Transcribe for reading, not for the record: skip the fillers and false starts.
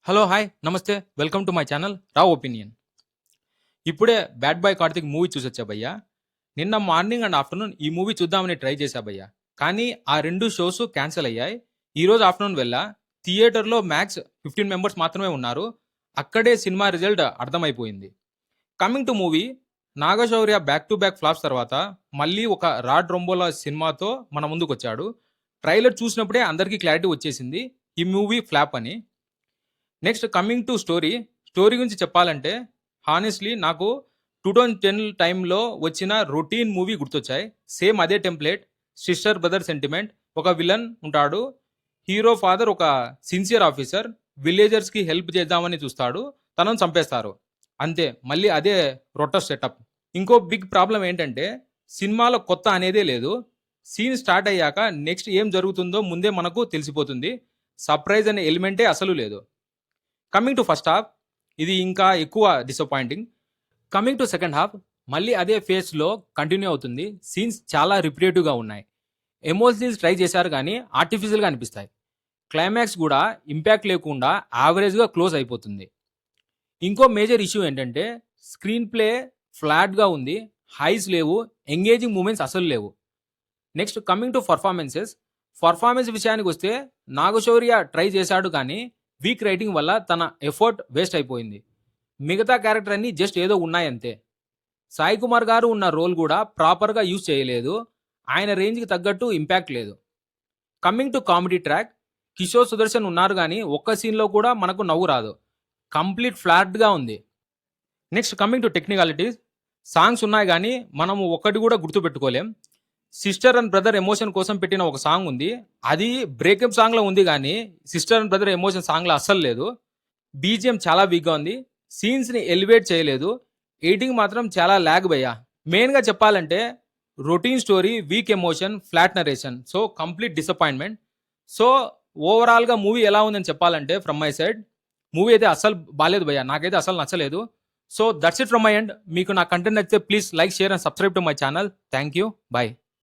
Hello hi నమస్తే welcome to my channel Rao opinion. ఇప్పుడే bad boy Karthik movie చూసొచ్చా భయ్యా. నిన్న మార్నింగ్ అండ్ ఆఫ్టర్నూన్ ఈ మూవీ చూద్దామని ట్రై చేశా భయ్యా, కానీ ఆ రెండు షోస్ క్యాన్సిల్ అయ్యాయి. ఈరోజు ఆఫ్టర్నూన్ వెళ్ళా, థియేటర్లో మ్యాక్స్ 15 మెంబర్స్ మాత్రమే ఉన్నారు. అక్కడే సినిమా రిజల్ట్ అర్థమైపోయింది. Coming to movie, Naga Shaurya back to back flops తర్వాత మళ్ళీ ఒక రాడ్ రొంబోలా సినిమాతో మన ముందుకు వచ్చాడు. ట్రైలర్ చూసినప్పుడే అందరికీ క్లారిటీ వచ్చేసింది ఈ మూవీ ఫ్లాప్ అని. నెక్స్ట్ కమింగ్ టు స్టోరీ గురించి చెప్పాలంటే హానెస్ట్లీ నాకు 2010 టైంలో వచ్చిన రొటీన్ మూవీ గుర్తొచ్చాయి. సేమ్ అదే టెంప్లెట్, సిస్టర్ బ్రదర్ సెంటిమెంట్. ఒక విలన్ ఉంటాడు, హీరో ఫాదర్ ఒక సిన్సియర్ ఆఫీసర్, విలేజర్స్కి హెల్ప్ చేద్దామని చూస్తాడు, తనను చంపేస్తారు. అంతే, మళ్ళీ అదే రొట్టస్ సెటప్. ఇంకో బిగ్ ప్రాబ్లం ఏంటంటే సినిమాలో కొత్త అనేదే లేదు. సీన్ స్టార్ట్ అయ్యాక నెక్స్ట్ ఏం జరుగుతుందో ముందే మనకు తెలిసిపోతుంది. సర్ప్రైజ్ అనే ఎలిమెంటే అసలు లేదు. కమింగ్ టు ఫస్ట్ హాఫ్, ఇది ఇంకా ఎక్కువ disappointing. Coming to second half, మళ్ళీ అదే ఫేస్లో కంటిన్యూ అవుతుంది. సీన్స్ చాలా రిపిటేటివ్గా ఉన్నాయి. ఎమోషనల్స్ ట్రై చేశారు కానీ ఆర్టిఫిషియల్గా అనిపిస్తాయి. క్లైమాక్స్ కూడా ఇంపాక్ట్ లేకుండా యావరేజ్గా క్లోజ్ అయిపోతుంది. ఇంకో మేజర్ ఇష్యూ ఏంటంటే స్క్రీన్ ప్లే ఫ్లాట్గా ఉంది, హైస్ లేవు, ఎంగేజింగ్ మూమెంట్స్ అసలు లేవు. నెక్స్ట్ కమింగ్ టు పర్ఫార్మెన్స్ విషయానికి వస్తే నాగశౌర్య ట్రై చేశాడు కానీ వీక్ రైటింగ్ వల్ల తన ఎఫర్ట్ వేస్ట్ అయిపోయింది. మిగతా క్యారెక్టర్ అన్ని జస్ట్ ఏదో ఉన్నాయంతే. సాయి కుమార్ గారు ఉన్న రోల్ కూడా ప్రాపర్గా యూజ్ చేయలేదు. ఆయన రేంజ్కి తగ్గట్టు ఇంపాక్ట్ లేదు. Coming to comedy track, Kishore Sudarshan ఉన్నారు కానీ ఒక్క సీన్లో కూడా మనకు నవ్వు రాదు. కంప్లీట్ ఫ్లాట్గా ఉంది. Next coming to technicalities, songs ఉన్నాయి కానీ మనము ఒక్కటి కూడా గుర్తుపెట్టుకోలేం. సిస్టర్ అండ్ బ్రదర్ ఎమోషన్ కోసం పెట్టిన ఒక సాంగ్ ఉంది, అది బ్రేకప్ సాంగ్లో ఉంది కానీ సిస్టర్ అండ్ బ్రదర్ ఎమోషన్ సాంగ్లో అస్సలు లేదు. బీజిఎం చాలా వీక్గా ఉంది, సీన్స్ని ఎలివేట్ చేయలేదు. ఎడిటింగ్ మాత్రం చాలా ల్యాగ్ భయ్యా. మెయిన్గా చెప్పాలంటే routine story, week emotion, flat narration. So complete disappointment. So ఓవరాల్గా మూవీ ఎలా ఉందని చెప్పాలంటే ఫ్రమ్ మై సైడ్ మూవీ అయితే అస్సలు బాగాలేదు భయ్యా, నాకైతే అసలు నచ్చలేదు. So that's it from my end. మీకు నా కంటెంట్ నచ్చితే please like, share and subscribe to my channel. Thank you, bye.